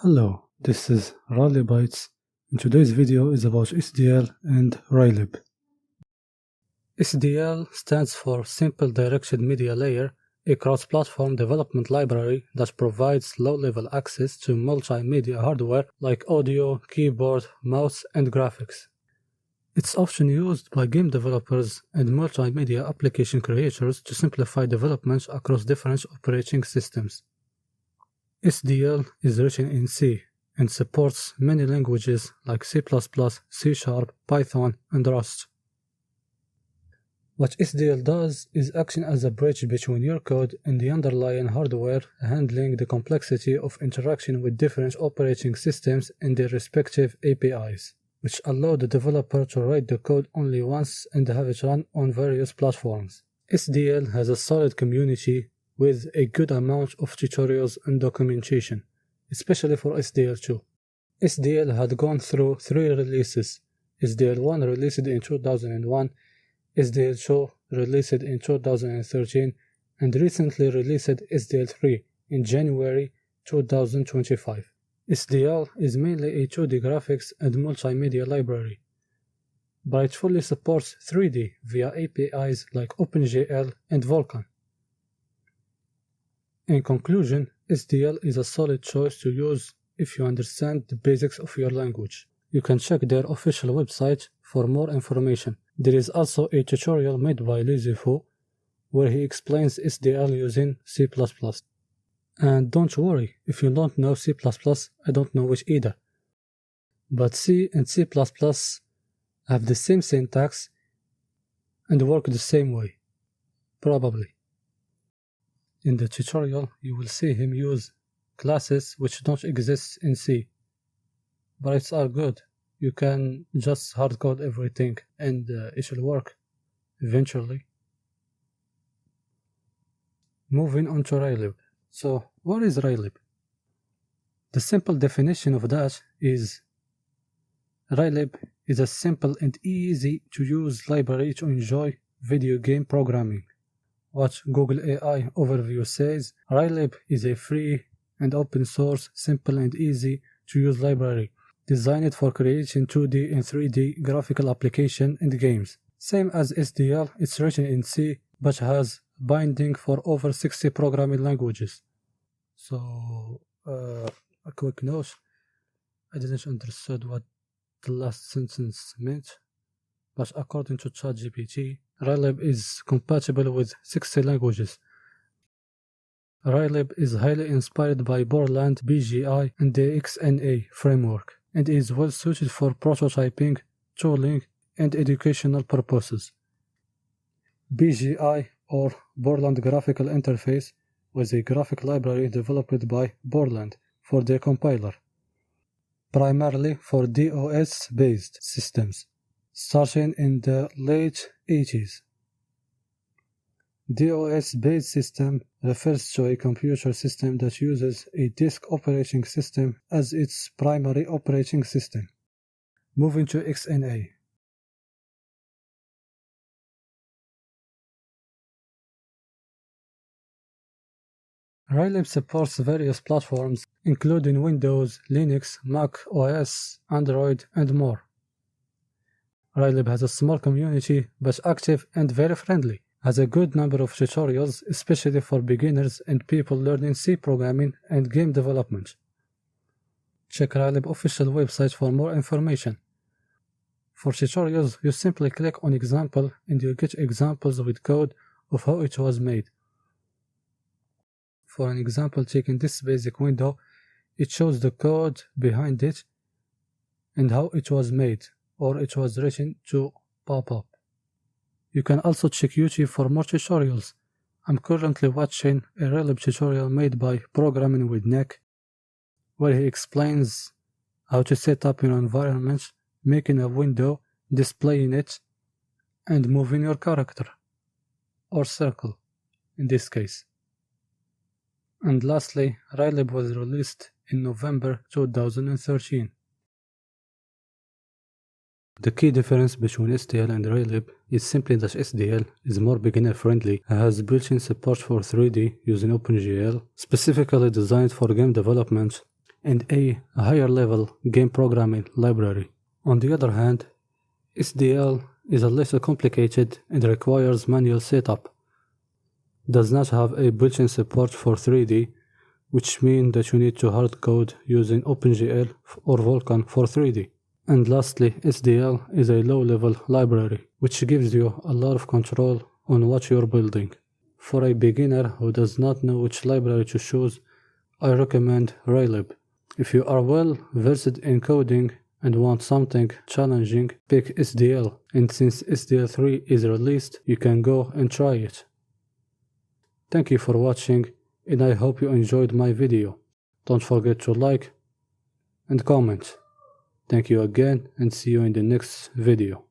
Hello, this is Raylib Bytes, and today's video is about SDL and Raylib. SDL stands for Simple Directed Media Layer, a cross-platform development library that provides low-level access to multimedia hardware like audio, keyboard, mouse, and graphics. It's often used by game developers and multimedia application creators to simplify development across different operating systems. SDL is written in C and supports many languages like C++, C#, Python, and Rust. What SDL does is action as a bridge between your code and the underlying hardware, handling the complexity of interaction with different operating systems and their respective APIs, which allow the developer to write the code only once and have it run on various platforms. SDL has a solid community with a good amount of tutorials and documentation, especially for SDL2. SDL had gone through 3 releases: SDL1 released in 2001, SDL2 released in 2013, and recently released SDL3 in January 2025. SDL is mainly a 2D graphics and multimedia library, but it fully supports 3D via APIs like OpenGL and Vulkan. In conclusion, SDL is a solid choice to use if you understand the basics of your language. You can check their official website for more information. There is also a tutorial made by Lizifu where he explains SDL using C++. And don't worry, if you don't know C++, I don't know which either. But C and C++ have the same syntax and work the same way. Probably. In the tutorial, you will see him use classes which don't exist in C. But it's all good. You can just hardcode everything and it will work eventually. Moving on to Raylib. So, what is Raylib? The simple definition of that is Raylib is a simple and easy to use library to enjoy video game programming. What Google AI overview says, Raylib is a free and open source, simple and easy to use library, designed for creating 2D and 3D graphical application and games. Same as SDL, it's written in C, but has binding for over 60 programming languages. So, a quick note, I didn't understand what the last sentence meant, but according to ChatGPT, Raylib is compatible with 60 languages. Raylib is highly inspired by Borland, BGI, and the XNA framework, and is well suited for prototyping, tooling, and educational purposes. BGI, or Borland Graphical Interface, was a graphic library developed by Borland for their compiler, primarily for DOS-based systems, starting in the late 80s. DOS-based system refers to a computer system that uses a disk operating system as its primary operating system. Moving to XNA. Raylib supports various platforms, including Windows, Linux, Mac OS, Android, and more. Raylib has a small community, but active and very friendly. Has a good number of tutorials, especially for beginners and people learning C programming and game development. Check Raylib official website for more information. For tutorials, you simply click on example and you get examples with code of how it was made. For an example, taking this basic window, it shows the code behind it and how it was made, or it was written to pop up. You can also check YouTube for more tutorials. I'm currently watching a Raylib tutorial made by Programming with Nick, where he explains how to set up your environment, making a window, displaying it, and moving your character, or circle in this case. And lastly, Raylib was released in November 2013. The key difference between SDL and Raylib is simply that SDL is more beginner-friendly and has built-in support for 3D using OpenGL, specifically designed for game development, and a higher level game programming library. On the other hand, SDL is a less complicated and requires manual setup. Does not have a built-in support for 3D, which means that you need to hardcode using OpenGL or Vulkan for 3D. And lastly, SDL is a low-level library, which gives you a lot of control on what you're building. For a beginner who does not know which library to choose, I recommend Raylib. If you are well versed in coding and want something challenging, pick SDL, and since SDL 3 is released, you can go and try it. Thank you for watching, and I hope you enjoyed my video. Don't forget to like and comment. Thank you again, and see you in the next video.